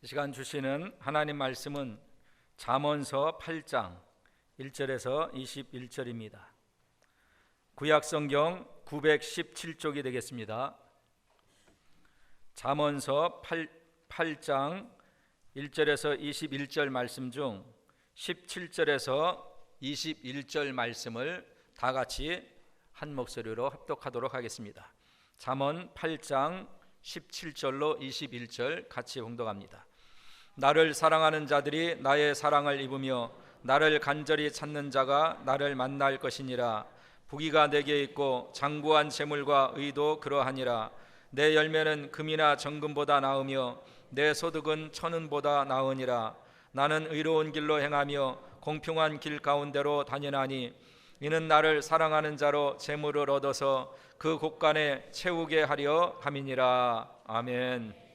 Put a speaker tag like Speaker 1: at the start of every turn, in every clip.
Speaker 1: 시간 주시는 하나님 말씀은 잠언서 8장 1절에서 21절입니다. 구약성경 917쪽이 되겠습니다. 잠언서 8장 1절에서 21절 말씀 중 17절에서 21절 말씀을 다 같이 한 목소리로 합독하도록 하겠습니다. 잠언 8장 17절로 21절 같이 봉독합니다. 나를 사랑하는 자들이 나의 사랑을 입으며 나를 간절히 찾는 자가 나를 만날 것이니라. 부귀가 내게 있고 장구한 재물과 의도 그러하니라. 내 열매는 금이나 정금보다 나으며 내 소득은 천은보다 나으니라. 나는 의로운 길로 행하며 공평한 길 가운데로 다니나니 이는 나를 사랑하는 자로 재물을 얻어서 그 곳간에 채우게 하려 함이니라. 아멘.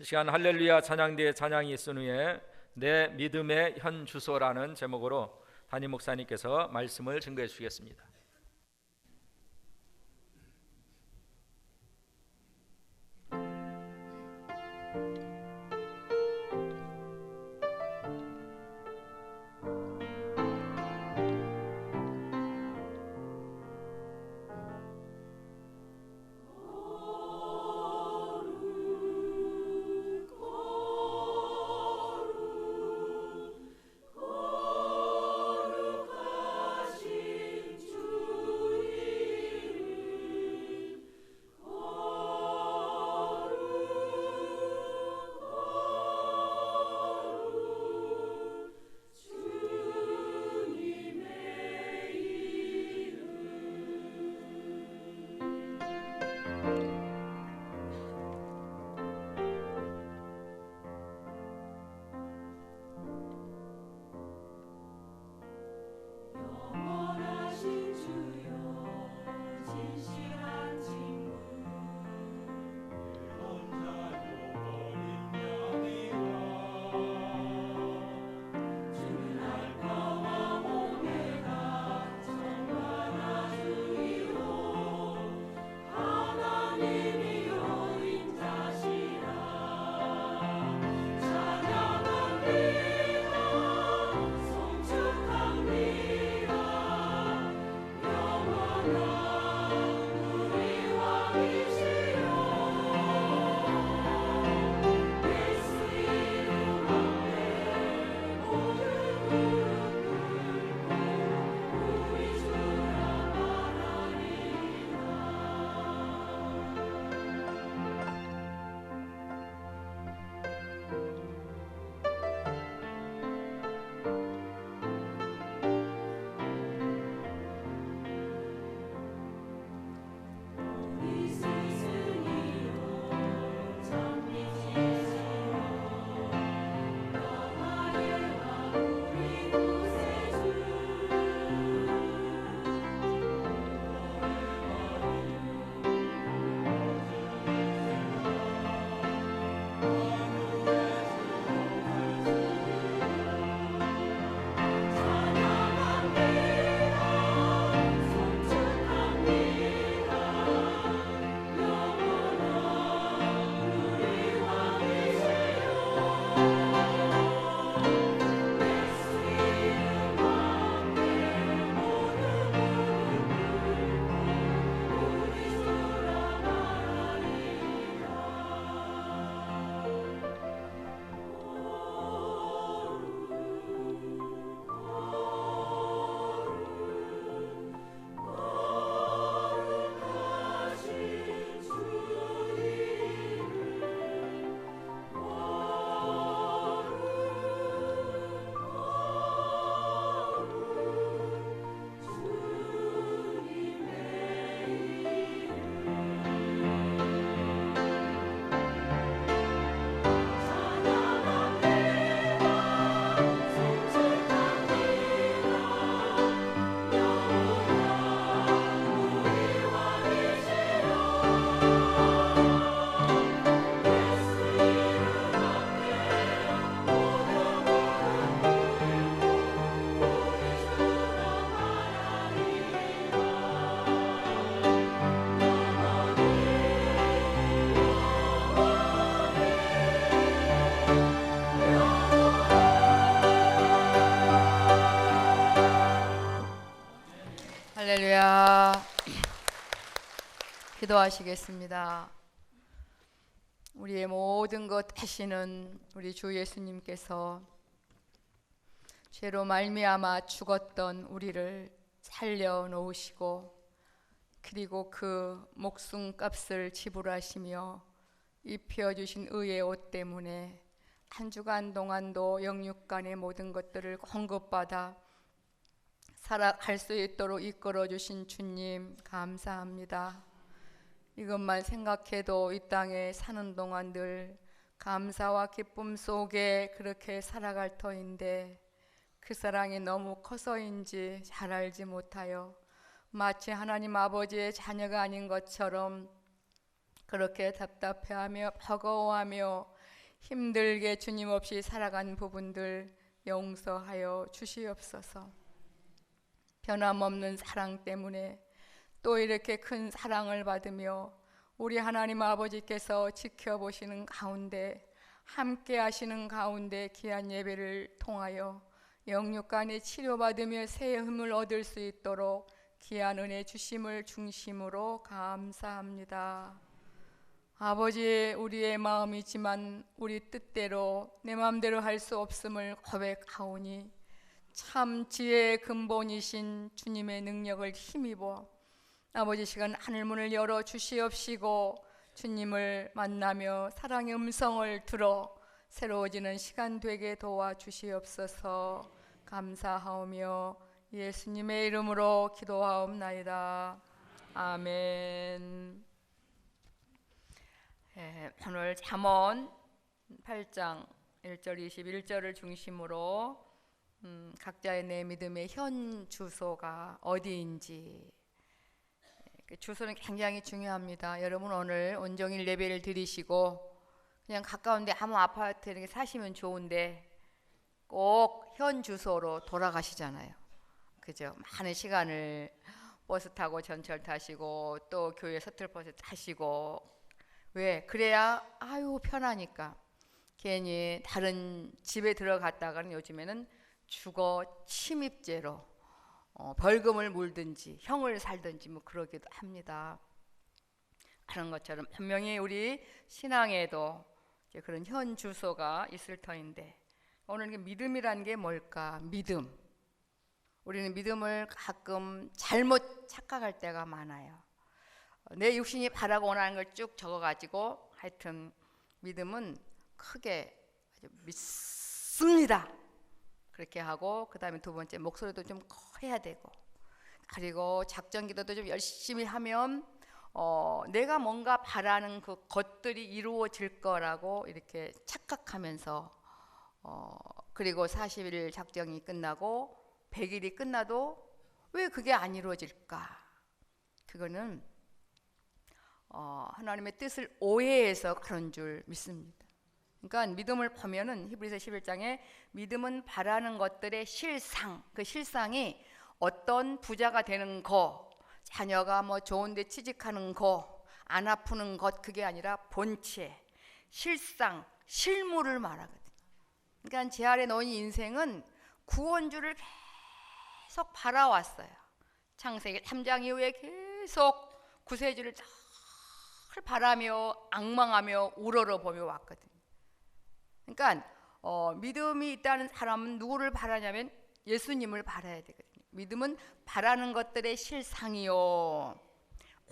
Speaker 1: 이 시간 할렐루야 찬양대의 찬양이 있은 후에 내 믿음의 현 주소라는 제목으로 담임 목사님께서 말씀을 증거해 주시겠습니다.
Speaker 2: 감사합니다. 기도하시겠습니다. 우리의 모든 것 되시는 우리 주 예수님께서 죄로 말미암아 죽었던 우리를 살려놓으시고 그리고 그 목숨값을 지불하시며 입혀주신 의의 옷 때문에 한 주간 동안도 영육간의 모든 것들을 공급받아 살아갈 수 있도록 이끌어주신 주님 감사합니다. 이것만 생각해도 이 땅에 사는 동안 늘 감사와 기쁨 속에 그렇게 살아갈 터인데 그 사랑이 너무 커서인지 잘 알지 못하여 마치 하나님 아버지의 자녀가 아닌 것처럼 그렇게 답답해하며 버거워하며 힘들게 주님 없이 살아간 부분들 용서하여 주시옵소서. 변함없는 사랑 때문에 또 이렇게 큰 사랑을 받으며 우리 하나님 아버지께서 지켜보시는 가운데 함께 하시는 가운데 귀한 예배를 통하여 영육간에 치료받으며 새 힘을 얻을 수 있도록 귀한 은혜 주심을 중심으로 감사합니다. 아버지, 우리의 마음이지만 우리 뜻대로 내 마음대로 할 수 없음을 고백하오니 참 지혜의 근본이신 주님의 능력을 힘입어 아버지 시간 하늘문을 열어 주시옵시고 주님을 만나며 사랑의 음성을 들어 새로워지는 시간 되게 도와주시옵소서. 감사하오며 예수님의 이름으로 기도하옵나이다. 아멘. 오늘 잠언 8장 1절 21절을 중심으로 각자의 내 믿음의 현 주소가 어디인지, 주소는 굉장히 중요합니다. 여러분 오늘 온종일 예배를 드리시고 그냥 가까운데 아무 아파트에 이렇게 사시면 좋은데 꼭 현 주소로 돌아가시잖아요. 그죠? 많은 시간을 버스 타고 전철 타시고 또 교회 서툴버스 타시고, 왜? 그래야 아유 편하니까. 괜히 다른 집에 들어갔다가는 요즘에는 주거 침입죄로 벌금을 물든지 형을 살든지 뭐 그러기도 합니다. 그런 것처럼 분명히 우리 신앙에도 이제 그런 현 주소가 있을 터인데, 오늘 믿음이라는 게 뭘까? 믿음. 우리는 믿음을 가끔 잘못 착각할 때가 많아요. 내 육신이 바라고 원하는 걸 쭉 적어가지고 하여튼 믿음은 크게 믿습니다 그렇게 하고, 그 다음에 두 번째 목소리도 좀 커야 되고, 그리고 작전 기도도 좀 열심히 하면 내가 뭔가 바라는 그 것들이 이루어질 거라고 이렇게 착각하면서 그리고 40일 작정이 끝나고 100일이 끝나도 왜 그게 안 이루어질까? 그거는 하나님의 뜻을 오해해서 그런 줄 믿습니다. 그러니까 믿음을 보면은 히브리서 11장에 믿음은 바라는 것들의 실상, 그 실상이 어떤 부자가 되는 거, 자녀가 뭐 좋은데 취직하는 거, 안 아프는 것, 그게 아니라 본체, 실상, 실물을 말하거든요. 그러니까 제 아래 놓인 인생은 구원주를 계속 바라왔어요. 창세기 3장 이후에 계속 구세주를 잘 바라며 앙망하며 우러러보며 왔거든요. 그러니까 믿음이 있다는 사람은 누구를 바라냐면 예수님을 바라야 되거든요. 믿음은 바라는 것들의 실상이요,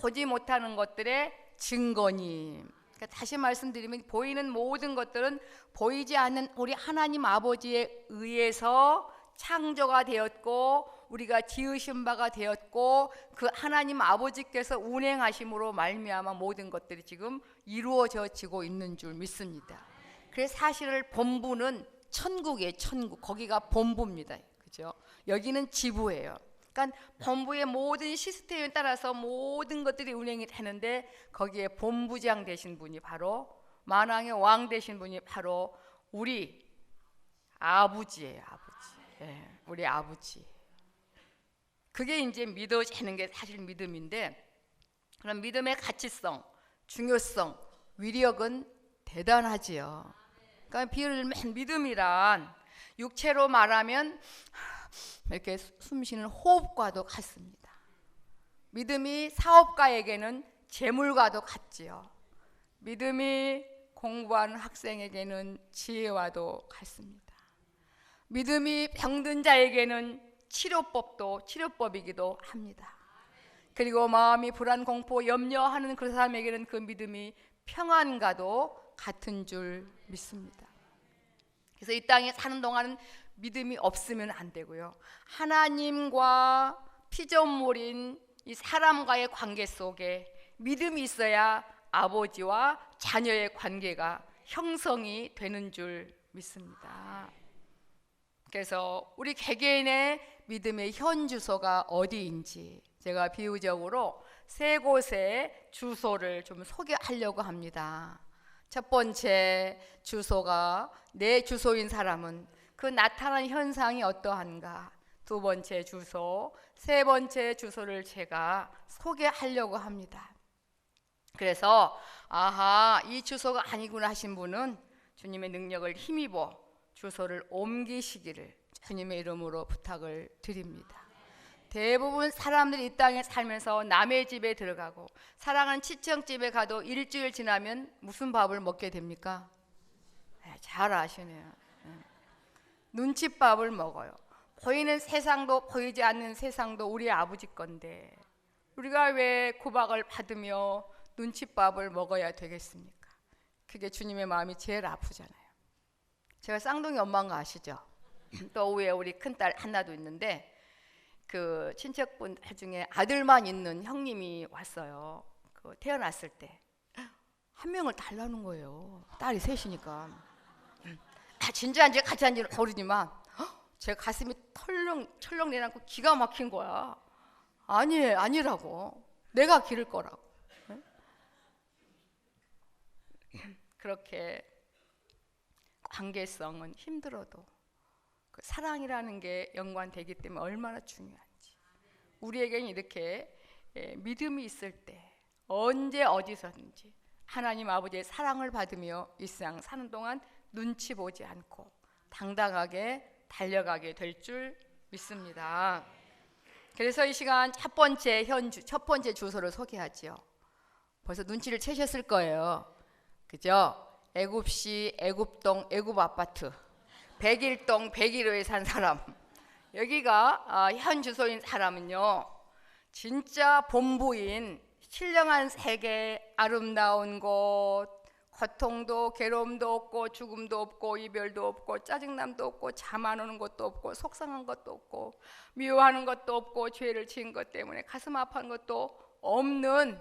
Speaker 2: 보지 못하는 것들의 증거니. 그러니까 다시 말씀드리면 보이는 모든 것들은 보이지 않는 우리 하나님 아버지에 의해서 창조가 되었고 우리가 지으신 바가 되었고 그 하나님 아버지께서 운행하심으로 말미암아 모든 것들이 지금 이루어지고 있는 줄 믿습니다. 그래서 사실을 본부는 천국이에요. 천국. 거기가 본부입니다. 그죠? 여기는 지부예요. 그러니까 본부의 모든 시스템에 따라서 모든 것들이 운행이 되는데 거기에 본부장 되신 분이 바로 만왕의 왕 되신 분이 바로 우리 아버지예요. 아버지. 네, 우리 아버지. 그게 이제 믿어지는 게 사실 믿음인데, 그런 믿음의 가치성, 중요성, 위력은 대단하지요. 그러니까 비유를 들면 믿음이란 육체로 말하면 이렇게 숨쉬는 호흡과도 같습니다. 믿음이 사업가에게는 재물과도 같지요. 믿음이 공부하는 학생에게는 지혜와도 같습니다. 믿음이 병든 자에게는 치료법이기도 합니다. 그리고 마음이 불안, 공포, 염려하는 그 사람에게는 그 믿음이 평안과도 같은 줄 믿습니다. 그래서 이 땅에 사는 동안은 믿음이 없으면 안 되고요. 하나님과 피조물인 이 사람과의 관계 속에 믿음이 있어야 아버지와 자녀의 관계가 형성이 되는 줄 믿습니다. 그래서 우리 개개인의 믿음의 현 주소가 어디인지 제가 비유적으로 세 곳의 주소를 좀 소개하려고 합니다. 첫 번째 주소가 내 주소인 사람은 그 나타난 현상이 어떠한가. 두 번째 주소, 세 번째 주소를 제가 소개하려고 합니다. 그래서 이 주소가 아니구나 하신 분은 주님의 능력을 힘입어 주소를 옮기시기를 주님의 이름으로 부탁을 드립니다. 대부분 사람들이 이 땅에 살면서 남의 집에 들어가고 사랑하는 친척집에 가도 일주일 지나면 무슨 밥을 먹게 됩니까? 잘 아시네요. 눈칫밥을 먹어요. 보이는 세상도 보이지 않는 세상도 우리 아버지 건데 우리가 왜 구박을 받으며 눈칫밥을 먹어야 되겠습니까? 그게 주님의 마음이 제일 아프잖아요. 제가 쌍둥이 엄마인 거 아시죠? 또 위에 우리 큰딸 한나도 있는데 그 친척분들 중에 아들만 있는 형님이 왔어요. 그 태어났을 때 한 명을 달라는 거예요. 딸이 셋이니까. 진짜인지 가짜인지는 모르지만 제 가슴이 철렁 내려앉고 기가 막힌 거야. 아니라고. 내가 기를 거라고. 그렇게 관계성은 힘들어도 그 사랑이라는 게 연관되기 때문에 얼마나 중요한지. 우리에게는 이렇게 믿음이 있을 때 언제 어디서든지 하나님 아버지의 사랑을 받으며 이 세상 사는 동안 눈치 보지 않고 당당하게 달려가게 될 줄 믿습니다. 그래서 이 시간 첫 번째 주소를 소개하지요. 벌써 눈치를 채셨을 거예요. 그죠? 애굽시, 애굽동, 애굽 아파트 101동 101호에 산 사람. 여기가 현 주소인 사람은요, 진짜 본부인 신령한 세계, 아름다운 곳, 고통도 괴로움도 없고 죽음도 없고 이별도 없고 짜증남도 없고 잠 안 오는 것도 없고 속상한 것도 없고 미워하는 것도 없고 죄를 지은 것 때문에 가슴 아파하는 것도 없는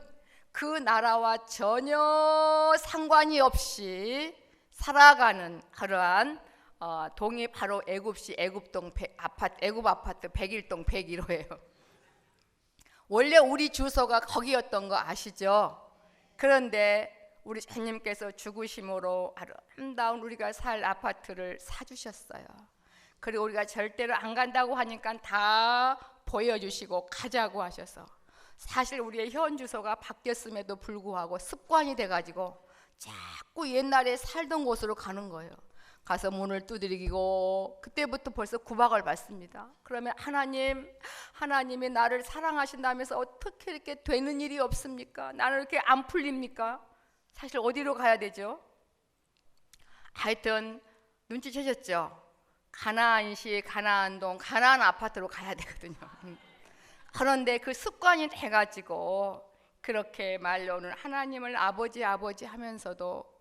Speaker 2: 그 나라와 전혀 상관이 없이 살아가는 그러한 동이 바로 애굽시 애굽동 애굽 아파트 101동 101호예요. 원래 우리 주소가 거기였던 거 아시죠? 그런데 우리 주님께서 죽으심으로 아름다운 우리가 살 아파트를 사주셨어요. 그리고 우리가 절대로 안 간다고 하니까 다 보여주시고 가자고 하셔서 사실 우리의 현 주소가 바뀌었음에도 불구하고 습관이 돼가지고 자꾸 옛날에 살던 곳으로 가는 거예요. 가서 문을 두드리고 그때부터 벌써 구박을 받습니다. 그러면 하나님이 나를 사랑하신다면서 어떻게 이렇게 되는 일이 없습니까? 나는 이렇게 안 풀립니까? 사실 어디로 가야 되죠? 하여튼 눈치채셨죠? 가나안시, 가나안동, 가나안 아파트로 가야 되거든요. 그런데 그 습관이 돼가지고 그렇게 말로는 하나님을 아버지 하면서도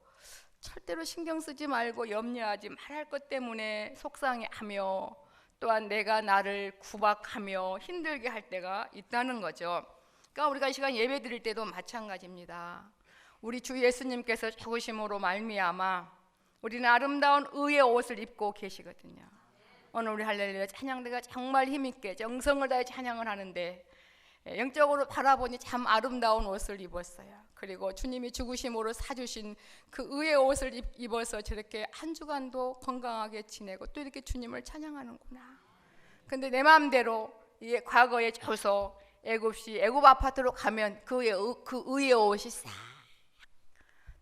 Speaker 2: 절대로 신경 쓰지 말고 염려하지 말할 것 때문에 속상해하며 또한 내가 나를 구박하며 힘들게 할 때가 있다는 거죠. 그러니까 우리가 이 시간 예배 드릴 때도 마찬가지입니다. 우리 주 예수님께서 죽으심으로 말미암아 우리는 아름다운 의의 옷을 입고 계시거든요. 오늘 우리 할렐루야 찬양대가 정말 힘있게 정성을 다해 찬양을 하는데 영적으로 바라보니 참 아름다운 옷을 입었어요. 그리고 주님이 죽으심으로 사주신 그 의의 옷을 입어서 저렇게 한 주간도 건강하게 지내고 또 이렇게 주님을 찬양하는구나. 근데 내 마음대로 이 과거의 주소 애굽시 애굽 아파트로 가면 그 의의 옷이 싹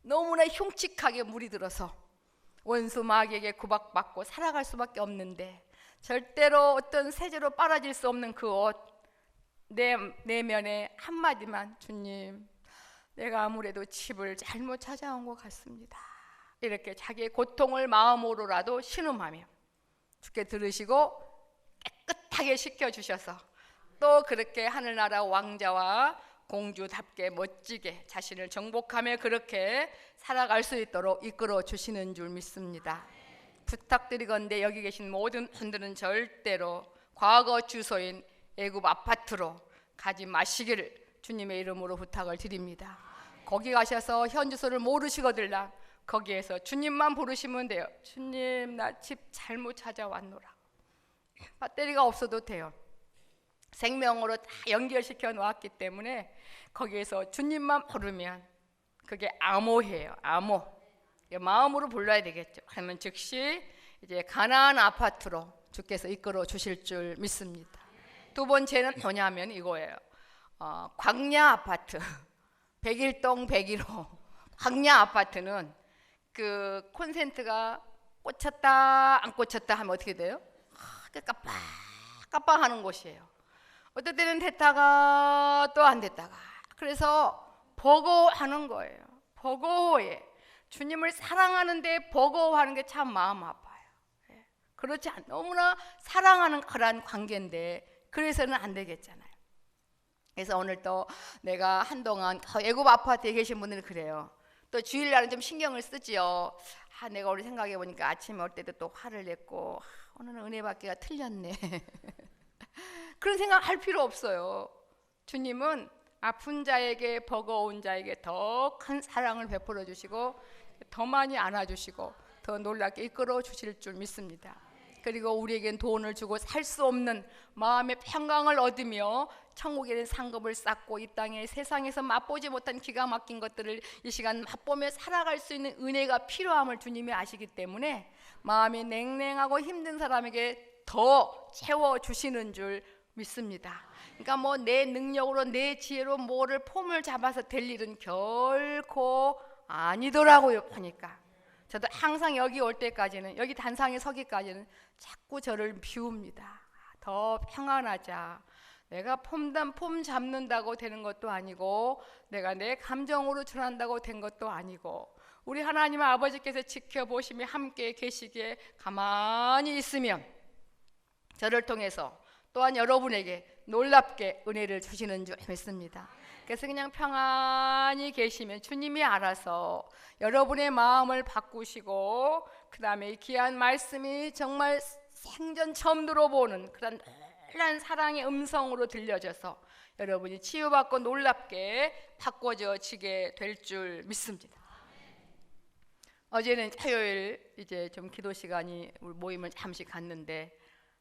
Speaker 2: 너무나 흉측하게 물이 들어서 원수 마귀에게 구박받고 살아갈 수밖에 없는데 절대로 어떤 세제로 빨아질 수 없는 그 옷 내 내면에 한마디만, 주님, 내가 아무래도 집을 잘못 찾아온 것 같습니다. 이렇게 자기의 고통을 마음으로라도 신음하며 주께 들으시고 깨끗하게 씻겨주셔서 또 그렇게 하늘나라 왕자와 공주답게 멋지게 자신을 정복하며 그렇게 살아갈 수 있도록 이끌어 주시는 줄 믿습니다. 부탁드리건대 여기 계신 모든 분들은 절대로 과거 주소인 애굽 아파트로 가지 마시기를 주님의 이름으로 부탁을 드립니다. 거기 가셔서 현 주소를 모르시거들라 거기에서 주님만 부르시면 돼요. 주님, 나 집 잘못 찾아왔노라. 배터리가 없어도 돼요. 생명으로 다 연결시켜 놓았기 때문에 거기에서 주님만 부르면 그게 암호예요. 암호. 마음으로 불러야 되겠죠. 그러면 즉시 이제 가나안 아파트로 주께서 이끌어 주실 줄 믿습니다. 두 번째는 뭐냐면 이거예요. 광야 아파트 101동 101호 광야 아파트는 그 콘센트가 꽂혔다 안 꽂혔다 하면 어떻게 돼요? 깜빡깜빡하는 곳이에요. 어떨 때는 됐다가 또 안 됐다가, 그래서 버거워하는 거예요. 버거워해. 주님을 사랑하는데 버거워하는 게 참 마음 아파요. 그렇지 않, 너무나 사랑하는 그런 관계인데 그래서는 안 되겠잖아요. 그래서 오늘 또 내가 한동안 애굽 아파트에 계신 분들은 그래요. 또 주일날은 좀 신경을 쓰지요. 내가 오늘 생각해 보니까 아침에 올 때도 또 화를 냈고 오늘은 은혜 받기가 틀렸네. 그런 생각 할 필요 없어요. 주님은 아픈 자에게, 버거운 자에게 더 큰 사랑을 베풀어 주시고 더 많이 안아주시고 더 놀랍게 이끌어 주실 줄 믿습니다. 그리고 우리에겐 돈을 주고 살 수 없는 마음의 평강을 얻으며 천국에는 상급을 쌓고 이 땅에 세상에서 맛보지 못한 기가 막힌 것들을 이 시간 맛보며 살아갈 수 있는 은혜가 필요함을 주님이 아시기 때문에 마음이 냉랭하고 힘든 사람에게 더 채워주시는 줄 믿습니다. 그러니까 뭐 내 능력으로 내 지혜로 뭐를 폼을 잡아서 될 일은 결코 아니더라고요. 보니까 저도 항상 여기 올 때까지는, 여기 단상에 서기까지는 자꾸 저를 비웁니다. 더 평안하자. 내가 폼 잡는다고 되는 것도 아니고 내가 내 감정으로 전한다고 된 것도 아니고 우리 하나님 아버지께서 지켜보시며 함께 계시기에 가만히 있으면 저를 통해서 또한 여러분에게 놀랍게 은혜를 주시는 줄 믿습니다. 그래서 그냥 평안히 계시면 주님이 알아서 여러분의 마음을 바꾸시고 그 다음에 귀한 말씀이 정말 생전 처음 들어보는 그런 놀란 사랑의 음성으로 들려져서 여러분이 치유받고 놀랍게 바꿔져지게 될 줄 믿습니다. 어제는 토요일 이제 좀 기도 시간이 우리 모임을 잠시 갔는데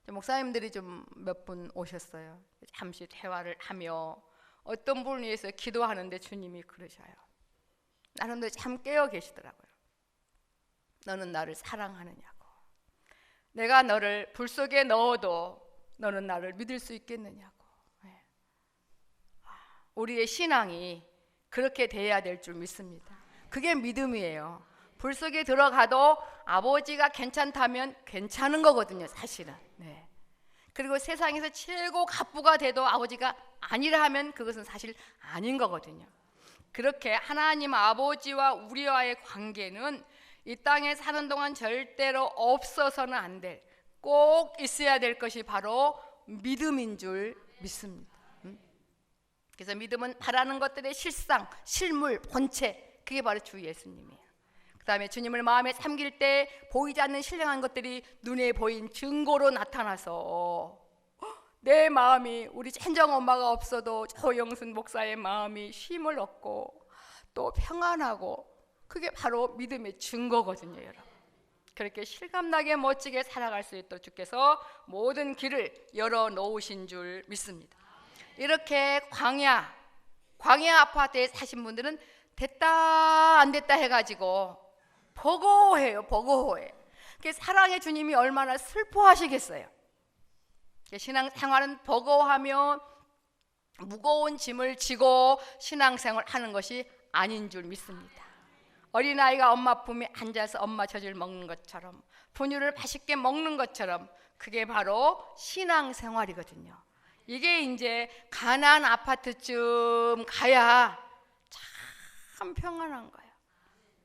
Speaker 2: 목사님들이 좀 몇 분 오셨어요. 잠시 대화를 하며 어떤 분을 위해서 기도하는데 주님이 그러셔요. 나름대로 참 깨어 계시더라고요. 너는 나를 사랑하느냐고. 내가 너를 불 속에 넣어도 너는 나를 믿을 수 있겠느냐고. 우리의 신앙이 그렇게 돼야 될 줄 믿습니다. 그게 믿음이에요. 불 속에 들어가도 아버지가 괜찮다면 괜찮은 거거든요, 사실은. 네. 그리고 세상에서 최고 갑부가 돼도 아버지가 아니라 하면 그것은 사실 아닌 거거든요. 그렇게 하나님 아버지와 우리와의 관계는 이 땅에 사는 동안 절대로 없어서는 안 될, 꼭 있어야 될 것이 바로 믿음인 줄 믿습니다. 그래서 믿음은 바라는 것들의 실상, 실물, 본체, 그게 바로 주 예수님이에요. 그 다음에 주님을 마음에 삼길 때 보이지 않는 신령한 것들이 눈에 보인 증거로 나타나서 내 마음이, 우리 친정 엄마가 없어도 조영순 목사의 마음이 힘을 얻고 또 평안하고, 그게 바로 믿음의 증거거든요, 여러분. 그렇게 실감나게 멋지게 살아갈 수 있도록 주께서 모든 길을 열어놓으신 줄 믿습니다. 이렇게 광야 아파트에 사신 분들은 됐다 안 됐다 해가지고 버거워해요. 버거워해. 사랑의 주님이 얼마나 슬퍼하시겠어요. 신앙생활은 버거워하며 무거운 짐을 지고 신앙생활 하는 것이 아닌 줄 믿습니다. 어린아이가 엄마 품에 앉아서 엄마 젖을 먹는 것처럼, 분유를 맛있게 먹는 것처럼, 그게 바로 신앙생활이거든요. 이게 이제 가나안 아파트쯤 가야 참 평안한 거예요.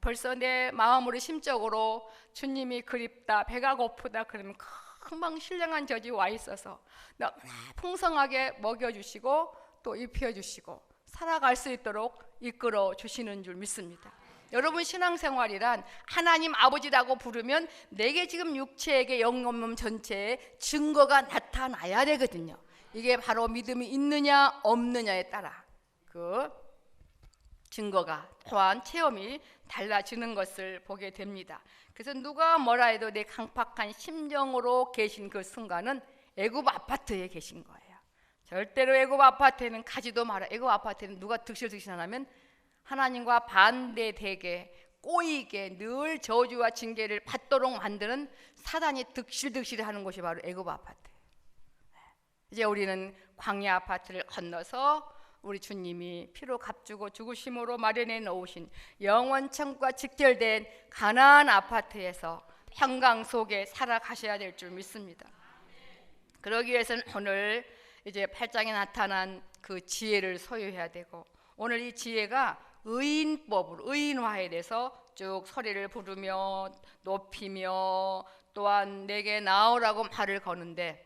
Speaker 2: 벌써 내 마음으로 심적으로 주님이 그립다, 배가 고프다 그러면 금방 신령한 젖이 와 있어서 너무나 풍성하게 먹여주시고 또 입혀주시고 살아갈 수 있도록 이끌어 주시는 줄 믿습니다. 여러분, 신앙생활이란 하나님 아버지라고 부르면 내게 지금 육체에게 영혼몸 전체에 증거가 나타나야 되거든요. 이게 바로 믿음이 있느냐 없느냐에 따라 그 증거가 또한 체험이 달라지는 것을 보게 됩니다. 그래서 누가 뭐라 해도 내 강팍한 심정으로 계신 그 순간은 애굽 아파트에 계신 거예요. 절대로 애굽 아파트에는 가지도 마라. 애굽 아파트에는 누가 득실득실하면 하나님과 반대되게 꼬이게 늘 저주와 징계를 받도록 만드는 사단이 득실득실하는 곳이 바로 애굽 아파트예요. 이제 우리는 광야 아파트를 건너서 우리 주님이 피로 값주고 죽으심으로 마련해 놓으신 영원 천국과 직결된 가나안 아파트에서 평강 속에 살아가셔야 될 줄 믿습니다. 그러기 위해서는 오늘 이제 8장에 나타난 그 지혜를 소유해야 되고, 오늘 이 지혜가 의인법으로 의인화에 대해서 쭉 소리를 부르며 높이며 또한 내게 나오라고 말을 거는데,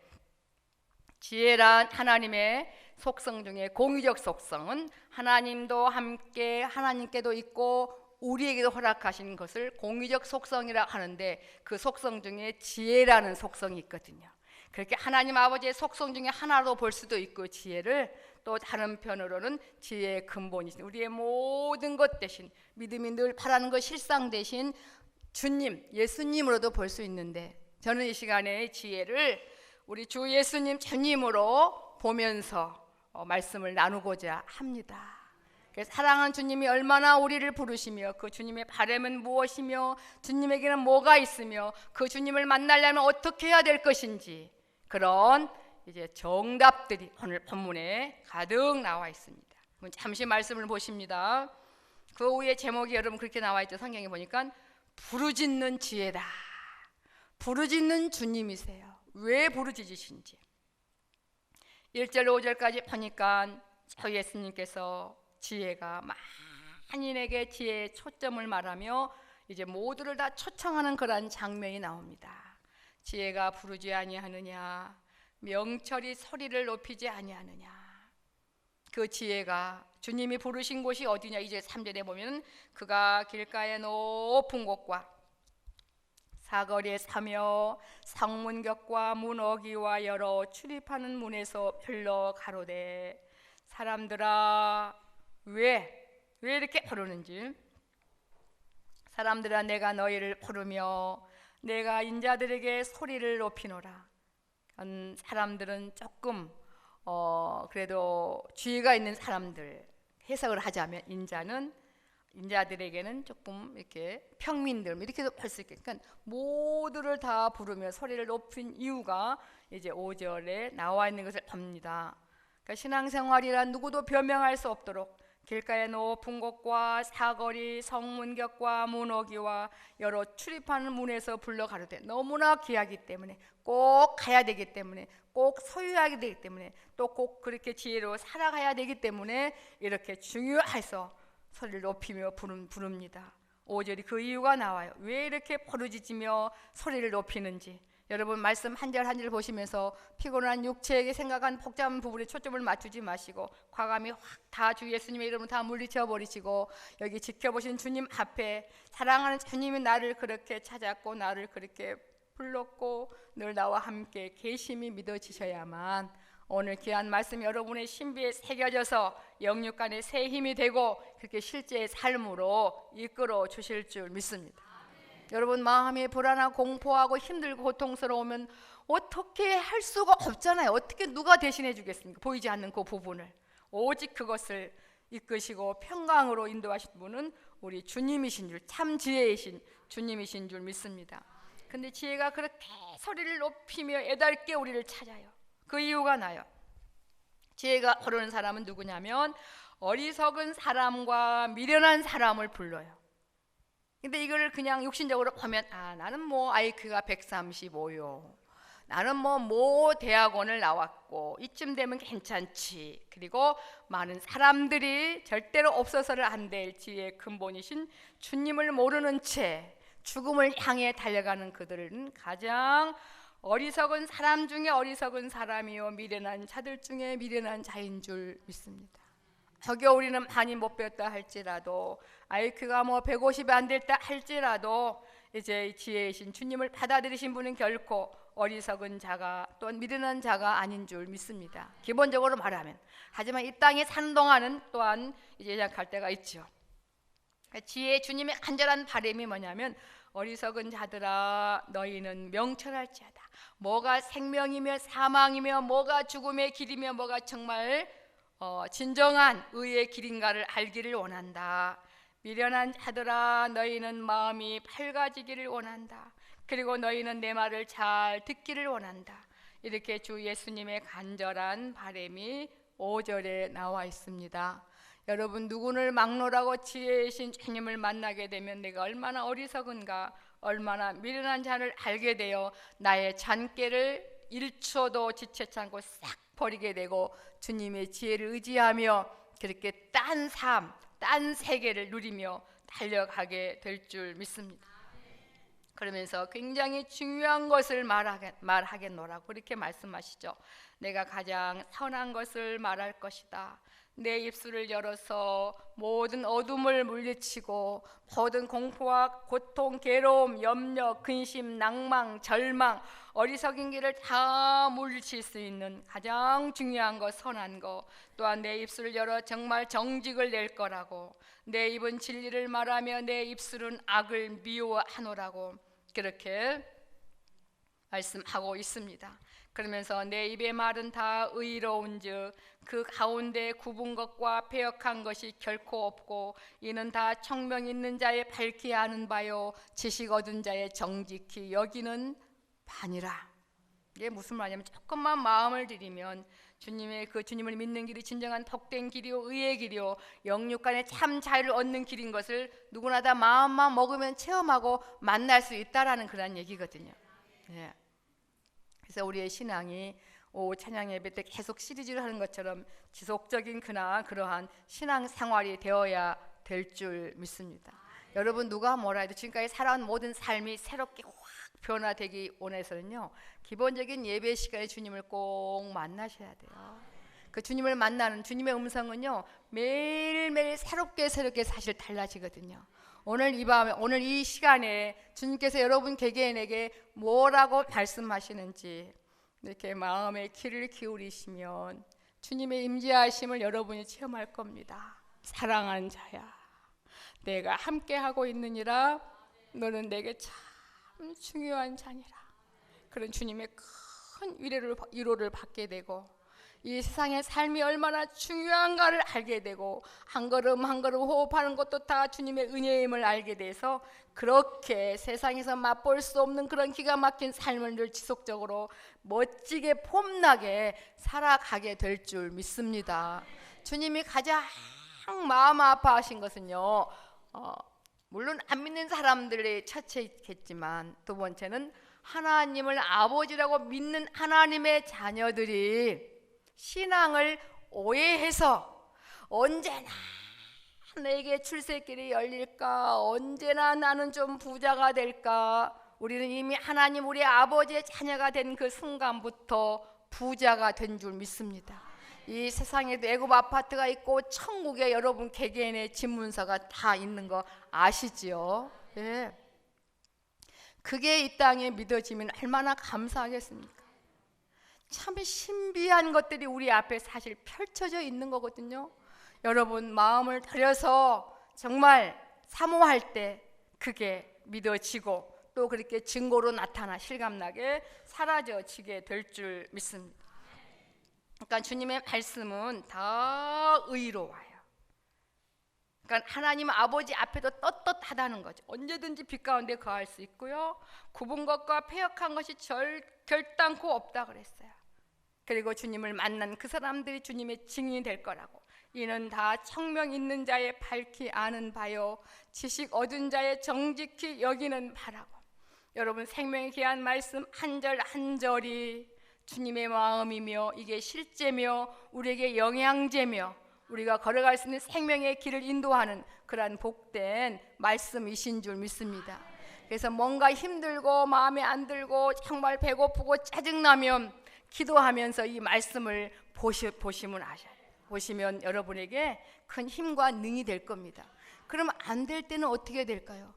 Speaker 2: 지혜란 하나님의 속성 중에 공유적 속성은 하나님도 함께 하나님께도 있고 우리에게도 허락하신 것을 공유적 속성이라 하는데, 그 속성 중에 지혜라는 속성이 있거든요. 그렇게 하나님 아버지의 속성 중에 하나로 볼 수도 있고, 지혜를 또 다른 편으로는 지혜의 근본이신 우리의 모든 것 대신 믿음이 늘 바라는 것 실상 대신 주님 예수님으로도 볼 수 있는데, 저는 이 시간에 지혜를 우리 주 예수님 주님으로 보면서 말씀을 나누고자 합니다. 사랑하는 주님이 얼마나 우리를 부르시며 그 주님의 바람은 무엇이며 주님에게는 뭐가 있으며 그 주님을 만나려면 어떻게 해야 될 것인지, 그런 이제 정답들이 오늘 본문에 가득 나와 있습니다. 잠시 말씀을 보십니다. 그 위에 제목이 여러분 그렇게 나와 있죠. 성경에 보니까 부르짖는 지혜다. 부르짖는 주님이세요. 왜 부르짖으신지 1절 5절까지 보니까 저 예수님께서 지혜가 만인에게 지혜의 초점을 말하며 이제 모두를 다 초청하는 그런 장면이 나옵니다. 지혜가 부르지 아니하느냐, 명철이 소리를 높이지 아니하느냐. 그 지혜가 주님이 부르신 곳이 어디냐. 이제 3절에 보면 그가 길가의 높은 곳과 사거리에 서며 성문격과 문어기와 여러 출입하는 문에서 흘러 가로되, 사람들아 왜 이렇게 부르는지, 사람들아 내가 너희를 부르며 내가 인자들에게 소리를 높이노라. 사람들은 조금 그래도 주의가 있는 사람들, 해석을 하자면 인자들에게는 조금 이렇게 평민들 이렇게도 할 수 있겠죠. 그러니까 모두를 다 부르며 소리를 높인 이유가 이제 5절에 나와 있는 것을 봅니다. 그러니까 신앙생활이란 누구도 변명할 수 없도록 길가의 높은 곳과 사거리 성문격과 문어기와 여러 출입하는 문에서 불러 가로되, 너무나 귀하기 때문에 꼭 가야 되기 때문에 꼭 소유하게 되기 때문에 또 꼭 그렇게 지혜로 살아가야 되기 때문에 이렇게 중요해서 소리를 높이며 부릅니다. 5절이 그 이유가 나와요. 왜 이렇게 부르짖으며 소리를 높이는지. 여러분 말씀 한 절 한 절 보시면서 피곤한 육체에게 생각한 복잡한 부분에 초점을 맞추지 마시고 과감히 확 다 주 예수님의 이름으로 다 물리쳐 버리시고, 여기 지켜보신 주님 앞에 사랑하는 주님이 나를 그렇게 찾았고 나를 그렇게 불렀고 늘 나와 함께 계심이 믿어지셔야만 오늘 귀한 말씀 여러분의 신비에 새겨져서 영육간에 새 힘이 되고 그렇게 실제의 삶으로 이끌어 주실 줄 믿습니다. 여러분 마음이 불안하고 공포하고 힘들고 고통스러우면 어떻게 할 수가 없잖아요. 어떻게 누가 대신해 주겠습니까? 보이지 않는 그 부분을. 오직 그것을 이끄시고 평강으로 인도하신 분은 우리 주님이신 줄, 참 지혜이신 주님이신 줄 믿습니다. 근데 지혜가 그렇게 소리를 높이며 애달게 우리를 찾아요. 그 이유가 나요. 지혜가 부르는 사람은 누구냐면 어리석은 사람과 미련한 사람을 불러요. 근데 이거를 그냥 육신적으로 보면 나는 뭐 IQ가 135요. 나는 모 대학원을 나왔고 이쯤 되면 괜찮지. 그리고 많은 사람들이 절대로 없어서는 안 될 지혜의 근본이신 주님을 모르는 채 죽음을 향해 달려가는 그들은 가장 어리석은 사람 중에 어리석은 사람이요 미련한 자들 중에 미련한 자인 줄 믿습니다. 저겨 우리는 많이 못 배웠다 할지라도 IQ가 150이 안 됐다 할지라도 이제 지혜이신 주님을 받아들이신 분은 결코 어리석은 자가 또한 미련한 자가 아닌 줄 믿습니다. 기본적으로 말하면. 하지만 이 땅에 사는 동안은 또한 이제 약할 때가 있죠. 지혜 주님의 간절한 바람이 뭐냐면 어리석은 자들아 너희는 명철할지어다. 뭐가 생명이며 사망이며 뭐가 죽음의 길이며 뭐가 정말 진정한 의의 길인가를 알기를 원한다. 미련한 자들아 너희는 마음이 밝아지기를 원한다. 그리고 너희는 내 말을 잘 듣기를 원한다. 이렇게 주 예수님의 간절한 바람이 5절에 나와 있습니다. 여러분 누구를 막론하고 지혜이신 주님을 만나게 되면 내가 얼마나 어리석은가 얼마나 미련한 자를 알게 되어 나의 잔꾀를 1초도 지체치 않고 싹 버리게 되고 주님의 지혜를 의지하며 그렇게 딴 삶, 딴 세계를 누리며 달려가게 될 줄 믿습니다. 그러면서 굉장히 중요한 것을 말하겠노라고 그렇게 말씀하시죠. 내가 가장 선한 것을 말할 것이다. 내 입술을 열어서 모든 어둠을 물리치고 모든 공포와 고통, 괴로움, 염려, 근심, 낭망, 절망, 어리석인 길을 다 물리칠 수 있는 가장 중요한 것, 선한 것. 또한 내 입술을 열어 정말 정직을 낼 거라고, 내 입은 진리를 말하며 내 입술은 악을 미워하노라고 그렇게 말씀하고 있습니다. 그러면서 내 입의 말은 다 의로운즉 그 가운데 굽은 것과 패역한 것이 결코 없고 이는 다 청명 있는 자의 밝히 아는 바요 지식 얻은 자의 정직히 여기는 바니라. 이게 무슨 말이냐면 조금만 마음을 들이면 주님의 그 주님을 믿는 길이 진정한 복된 길이요 의의 길이요 영육 간의 참 자유를 얻는 길인 것을 누구나 다 마음만 먹으면 체험하고 만날 수 있다라는 그런 얘기거든요. 예. 그래서 우리의 신앙이 찬양 예배 때 계속 시리즈를 하는 것처럼 지속적인 그러한 신앙 생활이 되어야 될 줄 믿습니다. 여러분 누가 뭐라 해도 지금까지 살아온 모든 삶이 새롭게 확 변화되기 원해서는요 기본적인 예배 시간에 주님을 꼭 만나셔야 돼요. 그 주님을 만나는 주님의 음성은요 매일매일 새롭게 사실 달라지거든요. 오늘 이 밤에 오늘 이 시간에 주님께서 여러분 개개인에게 뭐라고 말씀하시는지 이렇게 마음의 귀를 기울이시면 주님의 임재하심을 여러분이 체험할 겁니다. 사랑하는 자야 내가 함께하고 있느니라 너는 내게 참 중요한 자니라. 그런 주님의 큰 위로를 받게 되고 이 세상의 삶이 얼마나 중요한가를 알게 되고 한 걸음 한 걸음 호흡하는 것도 다 주님의 은혜임을 알게 돼서 그렇게 세상에서 맛볼 수 없는 그런 기가 막힌 삶을 늘 지속적으로 멋지게 폼나게 살아가게 될 줄 믿습니다. 주님이 가장 마음 아파하신 것은요 물론 안 믿는 사람들의 첫째겠지만 두 번째는 하나님을 아버지라고 믿는 하나님의 자녀들이 신앙을 오해해서 언제나 내게 출세길이 열릴까 언제나 나는 좀 부자가 될까 우리는 이미 하나님 우리 아버지의 자녀가 된 그 순간부터 부자가 된 줄 믿습니다. 이 세상에도 애굽 아파트가 있고 천국에 여러분 개개인의 집 문서가 다 있는 거 아시지요? 예. 그게 이 땅에 믿어지면 얼마나 감사하겠습니까? 참 신비한 것들이 우리 앞에 사실 펼쳐져 있는 거거든요. 여러분 마음을 들여서 정말 사모할 때 그게 믿어지고 또 그렇게 증거로 나타나 실감나게 사라져지게 될 줄 믿습니다. 그러니까 주님의 말씀은 다 의로워요. 그러니까 하나님 아버지 앞에도 떳떳하다는 거죠. 언제든지 빛 가운데 거할 수 있고요. 굽은 것과 패역한 것이 결단코 없다 그랬어요. 그리고 주님을 만난 그 사람들이 주님의 증인이 될 거라고. 이는 다 청명 있는 자의 밝히 아는 바요 지식 얻은 자의 정직히 여기는 바라고. 여러분 생명의 귀한 말씀 한 절 한 절이 주님의 마음이며 이게 실제며 우리에게 영양제며 우리가 걸어갈 수 있는 생명의 길을 인도하는 그러한 복된 말씀이신 줄 믿습니다. 그래서 뭔가 힘들고 마음에 안 들고 정말 배고프고 짜증나면 기도하면서 이 말씀을 보시면 여러분에게 큰 힘과 능이 될 겁니다. 그럼 안 될 때는 어떻게 될까요?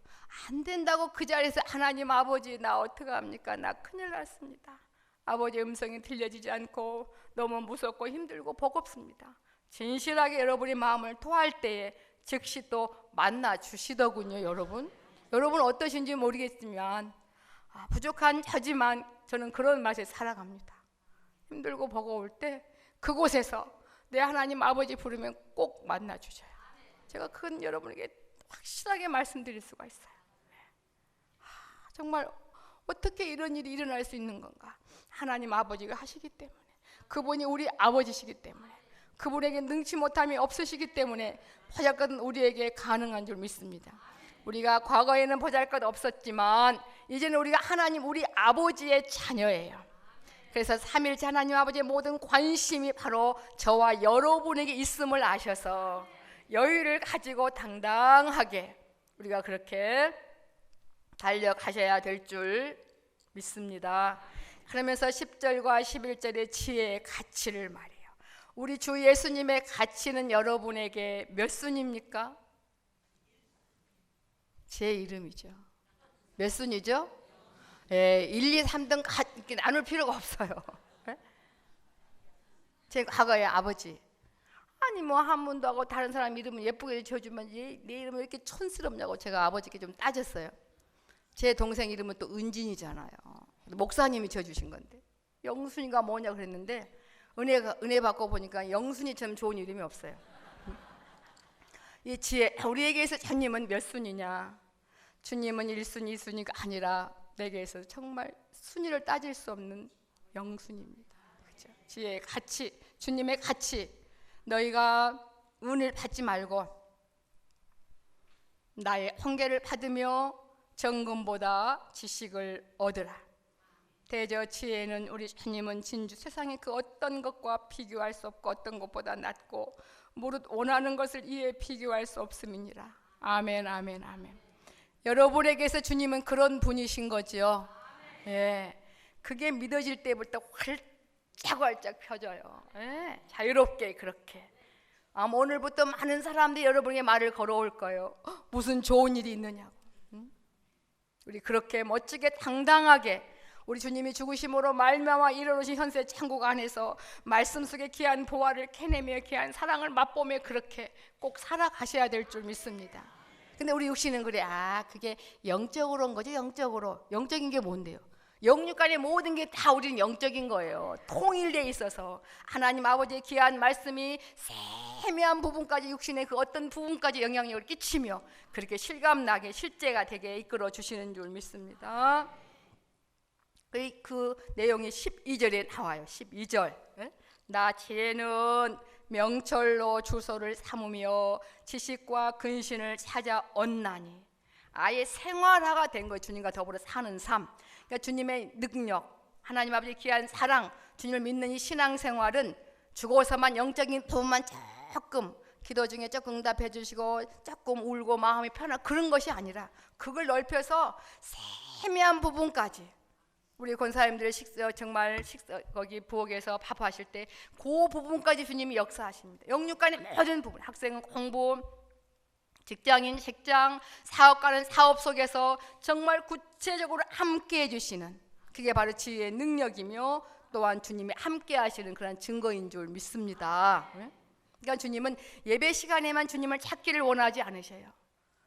Speaker 2: 안 된다고 그 자리에서 하나님 아버지 나 어떡합니까? 나 큰일 났습니다. 아버지의 음성이 들려지지 않고 너무 무섭고 힘들고 버겁습니다. 진실하게 여러분의 마음을 토할 때에 즉시 또 만나 주시더군요. 여러분 어떠신지 모르겠지만 부족한 저지만 저는 그런 맛에 살아갑니다. 힘들고 버거울 때 그곳에서 내 하나님 아버지 부르면 꼭 만나 주셔요. 제가 큰 여러분에게 확실하게 말씀드릴 수가 있어요. 정말 어떻게 이런 일이 일어날 수 있는 건가? 하나님 아버지가 하시기 때문에, 그분이 우리 아버지시기 때문에, 그분에게 능치 못함이 없으시기 때문에 보잘것은 우리에게 가능한 줄 믿습니다. 우리가 과거에는 보잘것 없었지만 이제는 우리가 하나님 우리 아버지의 자녀예요. 그래서 삼일째 하나님 아버지의 모든 관심이 바로 저와 여러분에게 있음을 아셔서 여유를 가지고 당당하게 우리가 그렇게 달려가셔야 될 줄 믿습니다. 그러면서 10절과 11절의 지혜의 가치를 말해요. 우리 주 예수님의 가치는 여러분에게 몇 순입니까? 제 이름이죠. 몇 순이죠? 1, 2, 3등 이렇게 나눌 필요가 없어요. 제 과거의 아버지, 아니 뭐 한 번도 하고 다른 사람 이름은 예쁘게 지어주면 내 이름은 왜 이렇게 촌스럽냐고 제가 아버지께 좀 따졌어요. 제 동생 이름은 또 은진이잖아요. 목사님이 지어주신 건데 영순이가 뭐냐 그랬는데 은혜 받고 보니까 영순이처럼 좋은 이름이 없어요. 이 지혜, 우리에게서 주님은 몇 순이냐? 주님은 1순, 2순위가 아니라 내게서 정말 순위를 따질 수 없는 영순입니다. 그렇죠? 지혜의 가치, 주님의 가치. 너희가 은을 받지 말고 나의 헌계를 받으며 정금보다 지식을 얻으라. 대저 지혜는 우리 주님은 진주 세상의 그 어떤 것과 비교할 수 없고 어떤 것보다 낫고 무릇 원하는 것을 이에 비교할 수 없음이니라. 아멘, 아멘, 아멘. 여러분에게서 주님은 그런 분이신 거지요. 예, 그게 믿어질 때부터 활짝활짝 펴져요. 예, 자유롭게 그렇게. 오늘부터 많은 사람들이 여러분에게 말을 걸어올 거예요. 무슨 좋은 일이 있느냐고. 우리 그렇게 멋지게 당당하게 우리 주님이 죽으심으로 말미암아 이루어진 현세 천국 안에서 말씀 속에 귀한 보화를 캐내며 귀한 사랑을 맛보며 그렇게 꼭 살아가셔야 될 줄 믿습니다. 근데 우리 육신은 그래, 그게 영적으로 온 거죠. 영적인 게 뭔데요? 영육간의 모든 게 다 우리는 영적인 거예요. 통일되어 있어서 하나님 아버지의 귀한 말씀이 세미한 부분까지 육신의 그 어떤 부분까지 영향력을 끼치며 그렇게 실감나게 실제가 되게 이끌어 주시는 줄 믿습니다. 그 내용이 12절에 나와요. 12절. 나 지혜는 명철로 주소를 삼으며 지식과 근신을 찾아 얻나니. 아예 생활화가 된 거예요. 주님과 더불어 사는 삶. 그러니까 주님의 능력, 하나님 아버지의 귀한 사랑, 주님을 믿는 이 신앙생활은 죽어서만 영적인 부분만 조금 기도 중에 조금 응답해 주시고 조금 울고 마음이 편한 그런 것이 아니라 그걸 넓혀서 세미한 부분까지 우리 권사님들의 거기 부엌에서 밥하실 때 그 부분까지 주님이 역사하십니다. 영육간의 모든 부분, 학생은 공부, 직장인 직장, 사업가는 사업 속에서 정말 구체적으로 함께 해주시는 그게 바로 지혜의 능력이며 또한 주님이 함께 하시는 그런 증거인 줄 믿습니다. 그러니까 주님은 예배 시간에만 주님을 찾기를 원하지 않으셔요.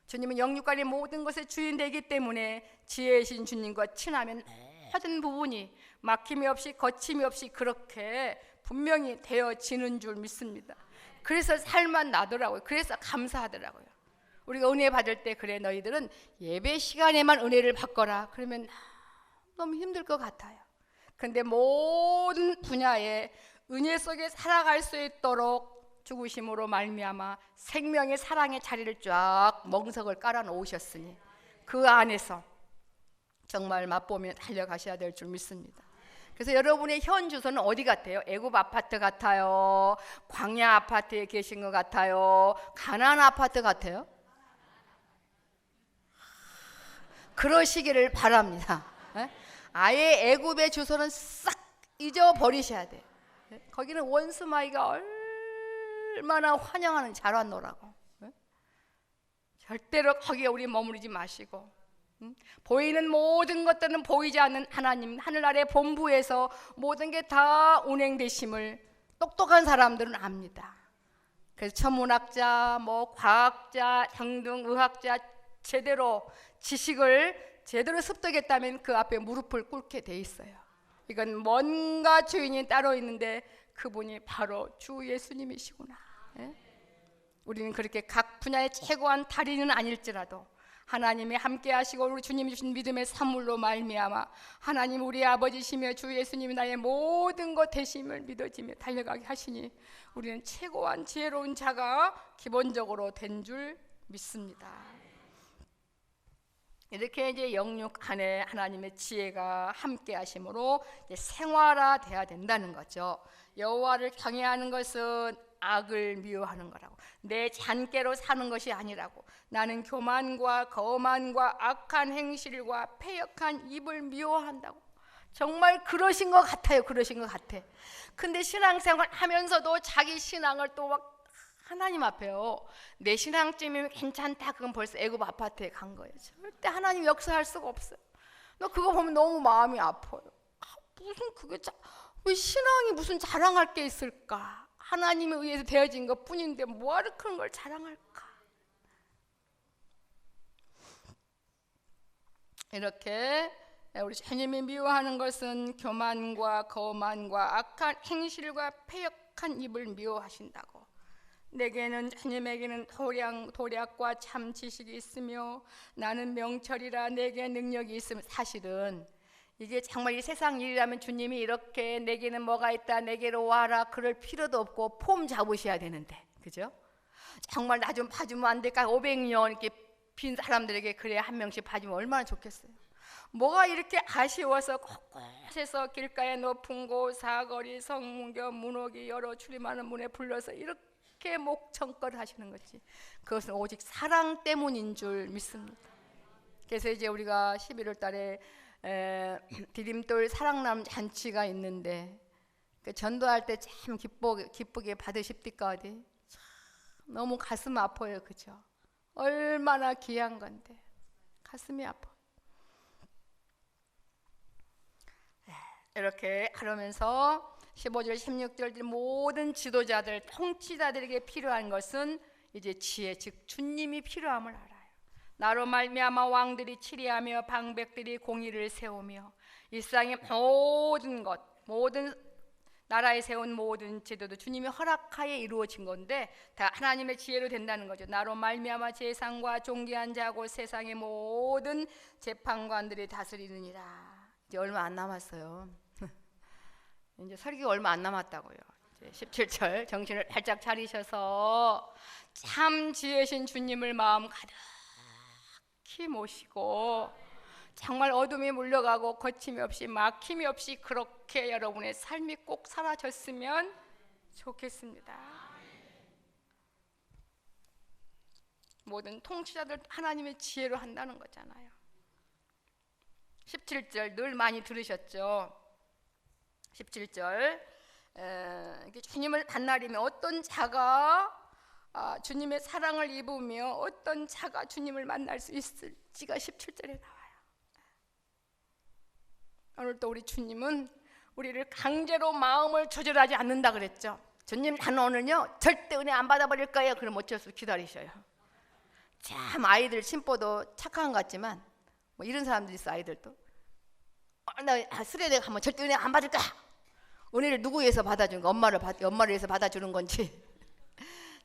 Speaker 2: 주님은 영육간의 모든 것의 주인되기 때문에 지혜이신 주님과 친하면 모든 부분이 막힘이 없이 거침이 없이 그렇게 분명히 되어지는 줄 믿습니다. 그래서 살만 나더라고요. 그래서 감사하더라고요. 우리가 은혜 받을 때 그래 너희들은 예배 시간에만 은혜를 받거라. 그러면 너무 힘들 것 같아요. 그런데 모든 분야에 은혜 속에 살아갈 수 있도록 죽으심으로 말미암아 생명의 사랑의 자리를 쫙 멍석을 깔아 놓으셨으니 그 안에서 정말 맛보며 달려가셔야 될 줄 믿습니다. 그래서 여러분의 현 주소는 어디 같아요? 애굽 아파트 같아요? 광야 아파트에 계신 것 같아요? 가나안 아파트 같아요? 그러시기를 바랍니다. 아예 애굽의 주소는 싹 잊어버리셔야 돼요. 거기는 원수마귀가 얼마나 환영하는 자란노라고. 절대로 거기에 우리 머무르지 마시고, 보이는 모든 것들은 보이지 않는 하나님 하늘 아래 본부에서 모든 게 다 운행되심을 똑똑한 사람들은 압니다. 그래서 천문학자, 과학자 등등 의학자 제대로 지식을 제대로 습득했다면 그 앞에 무릎을 꿇게 돼 있어요. 이건 뭔가 주인이 따로 있는데 그분이 바로 주 예수님이시구나. 우리는 그렇게 각 분야의 최고한 달인은 아닐지라도 하나님이 함께 하시고 우리 주님이 주신 믿음의 선물로 말미암아 하나님 우리 아버지시며 주 예수님이 나의 모든 것 되심을 믿어지며 달려가게 하시니 우리는 최고한 지혜로운 자가 기본적으로 된 줄 믿습니다. 이렇게 이제 영육 안에 하나님의 지혜가 함께 하심으로 생활화돼야 된다는 거죠. 여호와를 경외하는 것은 악을 미워하는 거라고, 내 잔꾀로 사는 것이 아니라고. 나는 교만과 거만과 악한 행실과 패역한 입을 미워한다고. 정말 그러신 것 같아요. 그러신 것 같아. 근데 신앙생활 하면서도 자기 신앙을 또 막 하나님 앞에요. 내 신앙쯤이면 괜찮다. 그건 벌써 애굽 아파트에 간 거예요. 절대 하나님 역사할 수가 없어요. 너 그거 보면 너무 마음이 아파요. 무슨 그게 왜 신앙이 무슨 자랑할 게 있을까? 하나님에 의해서 되어진 것 뿐인데 뭐하러 그런 걸 자랑할까? 이렇게 우리 주님이 미워하는 것은 교만과 거만과 악한 행실과 패역한 입을 미워하신다고. 내게는 주님에게는 도략과 참 지식이 있으며 나는 명철이라 내게 능력이 있으면, 사실은 이게 정말 이 세상 일이라면 주님이 이렇게 내게는 뭐가 있다 내게로 와라 그럴 필요도 없고 폼 잡으셔야 되는데, 그죠? 정말 나 좀 봐주면 안 될까? 500년 이렇게 빈 사람들에게 그래 한 명씩 봐주면 얼마나 좋겠어요. 뭐가 이렇게 아쉬워서 곳곳에서 길가의 높은 곳 사거리 성문교 문호기 여러 출입하는 문에 불러서 이렇게 목청껏 하시는 거지. 그것은 오직 사랑 때문인 줄 믿습니다. 그래서 이제 우리가 11월 달에 디딤돌 사랑나무 잔치가 있는데 전도할 때 참 기쁘게 받으십니까? 어디? 참 너무 가슴 아파요. 그죠? 얼마나 귀한 건데 가슴이 아파. 이렇게 하면서 15절 16절 모든 지도자들 통치자들에게 필요한 것은 이제 지혜, 즉 주님이 필요함을 알아요. 나로 말미암아 왕들이 치리하며 방백들이 공의를 세우며 일상의 모든 나라에 세운 모든 제도도 주님이 허락하에 이루어진 건데 다 하나님의 지혜로 된다는 거죠. 나로 말미암아 재상과 존귀한 자고 세상의 모든 재판관들이 다스리느니라. 이제 얼마 안 남았어요. 이제 설교가 얼마 안 남았다고요. 이제 17절 정신을 발짝 차리셔서 참 지혜신 주님을 마음 가득히 모시고 정말 어둠이 물러가고 거침이 없이 막힘이 없이 그렇게 여러분의 삶이 꼭 사라졌으면 좋겠습니다. 모든 통치자들 하나님의 지혜로 한다는 거잖아요. 17절 늘 많이 들으셨죠? 17절 주님을 만나려면 어떤 자가 주님의 사랑을 입으며 어떤 자가 주님을 만날 수 있을지가 17절에 나와요. 오늘 또 우리 주님은 우리를 강제로 마음을 조절하지 않는다 그랬죠. 주님 나는 오늘요 절대 은혜 안 받아버릴 거예요. 그럼 어쩔 수 없이 기다리셔요. 참 아이들 심보도 착한 것 같지만 뭐 이런 사람들이 있어. 아이들도 나 수련회 가면 절대 은혜 안 받을 거야. 은혜를 누구 위해서 받아주는 거? 엄마를 위해서 받아주는 건지.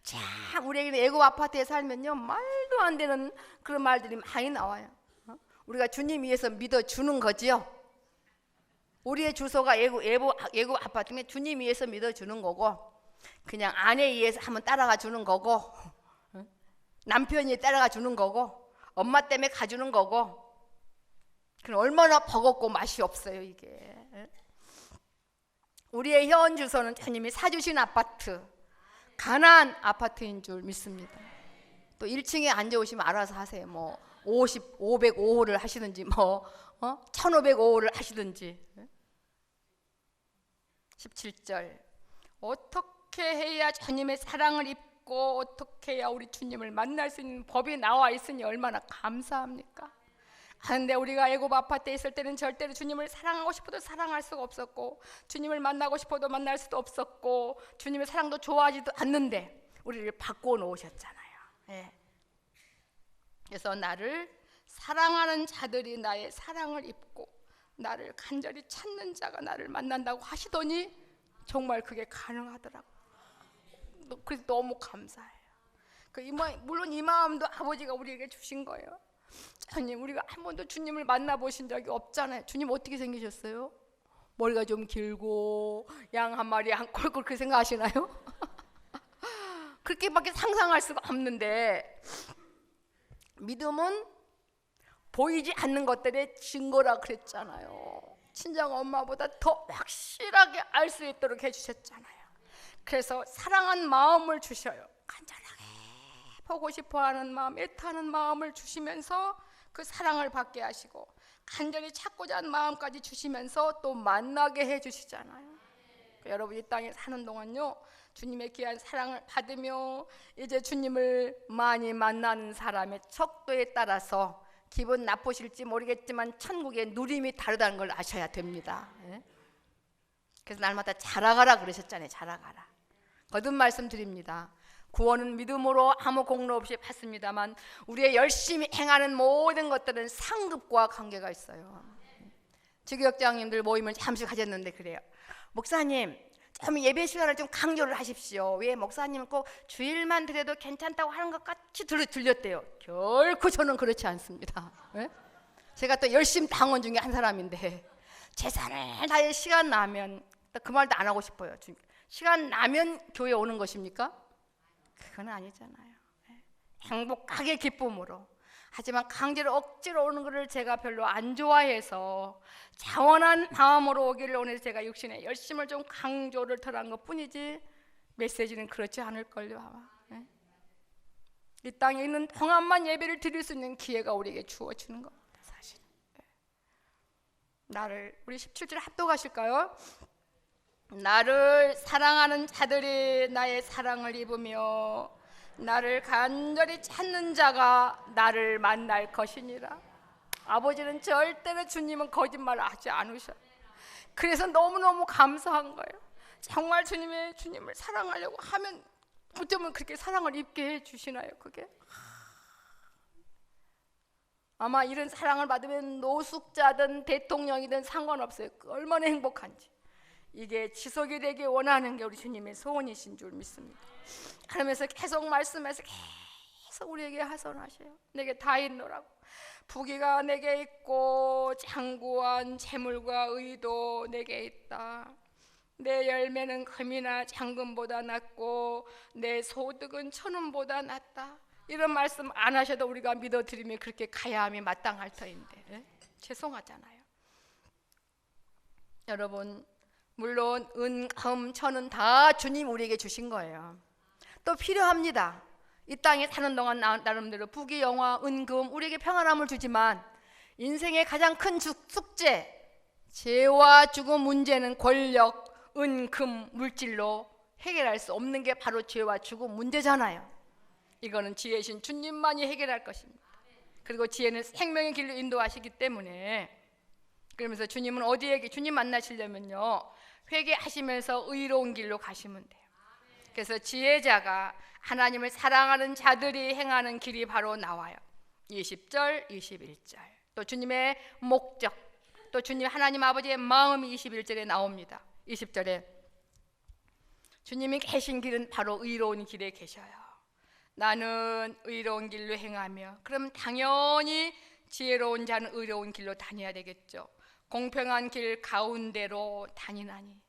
Speaker 2: 참 우리에게는 애굽 아파트에 살면요 말도 안 되는 그런 말들이 많이 나와요. 우리가 주님 위해서 믿어주는 거지요. 우리의 주소가 애굽 아파트면 주님 위해서 믿어주는 거고, 그냥 아내 위해서 한번 따라가 주는 거고, 남편이 따라가 주는 거고, 엄마 때문에 가주는 거고, 그럼 얼마나 버겁고 맛이 없어요 이게. 우리의 현 주소는 주님이 사주신 아파트, 가나안 아파트인 줄 믿습니다. 또 1층에 앉아오시면 알아서 하세요. 뭐 505호를 하시든지 뭐 1505호를 하시든지. 17절, 어떻게 해야 주님의 사랑을 입고 어떻게 해야 우리 주님을 만날 수 있는 법이 나와 있으니 얼마나 감사합니까? 그런데 우리가 애굽 아파트에 있을 때는 절대로 주님을 사랑하고 싶어도 사랑할 수가 없었고, 주님을 만나고 싶어도 만날 수도 없었고, 주님의 사랑도 좋아하지도 않는데 우리를 바꿔 놓으셨잖아요. 예. 그래서 나를 사랑하는 자들이 나의 사랑을 입고 나를 간절히 찾는 자가 나를 만난다고 하시더니 정말 그게 가능하더라고요. 그래서 너무 감사해요. 물론 이 마음도 아버지가 우리에게 주신 거예요. 주님, 우리가 한 번도 주님을 만나보신 적이 없잖아요. 주님 어떻게 생기셨어요? 머리가 좀 길고 양 한 마리 한 꼴 그렇게 생각하시나요? 그렇게밖에 상상할 수가 없는데, 믿음은 보이지 않는 것들의 증거라 그랬잖아요. 친정 엄마보다 더 확실하게 알 수 있도록 해주셨잖아요. 그래서 사랑한 마음을 주셔요. 간절하게 보고 싶어하는 마음, 애타는 마음을 주시면서 그 사랑을 받게 하시고, 간절히 찾고자 하는 마음까지 주시면서 또 만나게 해주시잖아요. 여러분, 이 땅에 사는 동안요, 주님의 귀한 사랑을 받으며 이제 주님을 많이 만나는 사람의 척도에 따라서 기분 나쁘실지 모르겠지만 천국의 누림이 다르다는 걸 아셔야 됩니다. 그래서 날마다 자라가라 그러셨잖아요. 자라가라. 거듭 말씀드립니다. 구원은 믿음으로 아무 공로 없이 받습니다만 우리의 열심히 행하는 모든 것들은 상급과 관계가 있어요. 지교역장님들 모임을 잠시 가졌는데 그래요. 목사님, 좀 예배 시간을 좀 강조를 하십시오. 왜 목사님은 꼭 주일만 드려도 괜찮다고 하는 것 같이 들렸대요. 결코 저는 그렇지 않습니다. 네? 제가 또 열심 당원 중에 한 사람인데, 재산을 다해 시간 나면, 그 말도 안 하고 싶어요. 시간 나면 교회 오는 것입니까? 그건 아니잖아요. 행복하게 기쁨으로. 하지만 강제로 억지로 오는 것을 제가 별로 안 좋아해서 자원한 마음으로 오기를 오늘 제가 육신의 열심을 좀 강조를 덜한 것뿐이지 메시지는 그렇지 않을걸요 아마. 이 땅에 있는 동안만 예배를 드릴 수 있는 기회가 우리에게 주어지는 겁니다. 사실. 우리 17절 합독하실까요? 나를 사랑하는 자들이 나의 사랑을 입으며 나를 간절히 찾는 자가 나를 만날 것이니라. 아버지는 절대로 주님은 거짓말을 하지 않으셔요. 그래서 너무너무 감사한 거예요. 정말 주님을 사랑하려고 하면 어쩌면 그렇게 사랑을 입게 해주시나요? 그게 아마 이런 사랑을 받으면 노숙자든 대통령이든 상관없어요. 얼마나 행복한지. 이게 지속이 되기 원하는 게 우리 주님의 소원이신 줄 믿습니다. 그러면서 계속 말씀해서 계속 우리에게 하선하셔요. 내게 다 있노라고. 부귀가 내게 있고 장구한 재물과 의도 내게 있다. 내 열매는 금이나 장금보다 낫고 내 소득은 천원보다 낫다. 이런 말씀 안 하셔도 우리가 믿어드리면 그렇게 가야 함이 마땅할 터인데 죄송하잖아요. 여러분, 물론 은, 금, 천은 다 주님 우리에게 주신 거예요. 또 필요합니다. 이 땅에 사는 동안 나름대로 부귀, 영화, 은금 우리에게 평안함을 주지만 인생의 가장 큰 숙제, 죄와 죽음 문제는 권력, 은, 금, 물질로 해결할 수 없는 게 바로 죄와 죽음 문제잖아요. 이거는 지혜이신 주님만이 해결할 것입니다. 그리고 지혜는 생명의 길로 인도하시기 때문에, 그러면서 주님은 주님 만나시려면요 회개하시면서 의로운 길로 가시면 돼요. 그래서 지혜자가 하나님을 사랑하는 자들이 행하는 길이 바로 나와요. 20절, 21절. 또 주님의 목적, 또 주님 하나님 아버지의 마음이 21절에 나옵니다. 20절에 주님이 계신 길은 바로 의로운 길에 계셔요. 나는 의로운 길로 행하며, 그럼 당연히 지혜로운 자는 의로운 길로 다녀야 되겠죠. 공평한 길 가운데로 다니나니.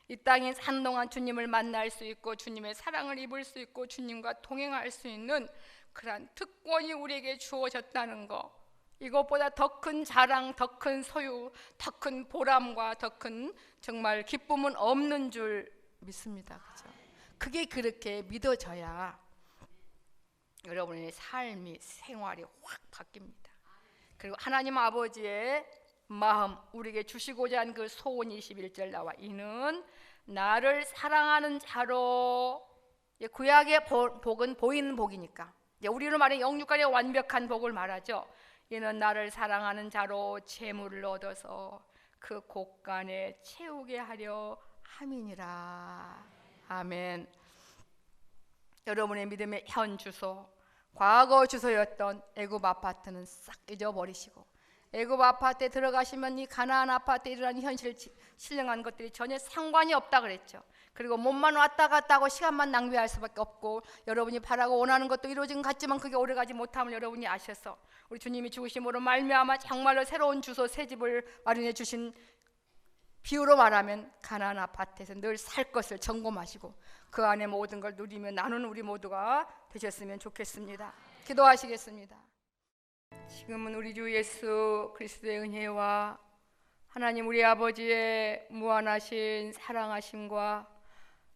Speaker 2: 이 땅에 사는 동안 주님을 만날 수 있고 주님의 사랑을 입을 수 있고 주님과 동행할 수 있는 그러한 특권이 우리에게 주어졌다는 거, 이것보다 더 큰 자랑, 더 큰 소유, 더 큰 보람과 더 큰 정말 기쁨은 없는 줄 믿습니다. 그죠? 그게 그렇게 믿어져야 여러분의 삶이, 생활이 확 바뀝니다. 그리고 하나님 아버지의 마음, 우리에게 주시고자 한 그 소원 21절 나와, 이는 나를 사랑하는 자로. 구약의 복은 보이는 복이니까, 우리로 말해 영육간의 완벽한 복을 말하죠. 이는 나를 사랑하는 자로 재물을 얻어서 그 곳간에 채우게 하려 함이니라. 아멘. 여러분의 믿음의 현 주소, 과거 주소였던 애굽 아파트는 싹 잊어버리시고, 애굽 아파트에 들어가시면 이 가나안 아파트에 이러한 현실 신령한 것들이 전혀 상관이 없다 그랬죠. 그리고 몸만 왔다 갔다 하고 시간만 낭비할 수밖에 없고, 여러분이 바라고 원하는 것도 이루어진 것 같지만 그게 오래가지 못함을 여러분이 아셔서 우리 주님이 죽으심으로 말미암아 정말로 새로운 주소, 새 집을 마련해 주신, 비유로 말하면 가나안 아파트에서 늘 살 것을 점검하시고 그 안에 모든 걸 누리며 나누는 우리 모두가 되셨으면 좋겠습니다. 기도하시겠습니다. 지금은 우리 주 예수 그리스도의 은혜와 하나님 우리 아버지의 무한하신 사랑하심과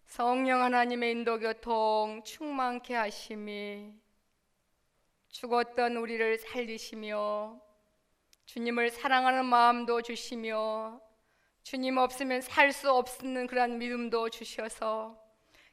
Speaker 2: 성령 하나님의 인도교통 충만케 하심이 죽었던 우리를 살리시며 주님을 사랑하는 마음도 주시며 주님 없으면 살 수 없는 그런 믿음도 주셔서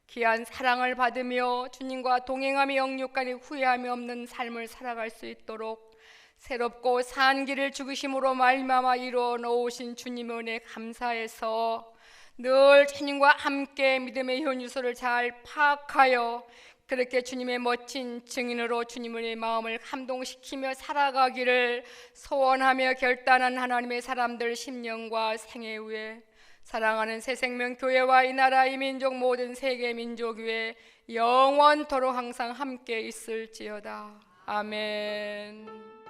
Speaker 2: 귀한 사랑을 받으며 주님과 동행하며 영육간에 후회함이 없는 삶을 살아갈 수 있도록 새롭고 산 길을 죽으심으로 말미암아 이루어 놓으신 주님의 은혜 감사해서 늘 주님과 함께 믿음의 현주소를 잘 파악하여 그렇게 주님의 멋진 증인으로 주님의 마음을 감동시키며 살아가기를 소원하며 결단한 하나님의 사람들 10년과 생애 후에 사랑하는 새생명교회와 이 나라 이 민족 모든 세계 민족 위에 영원토록 항상 함께 있을지어다. 아멘.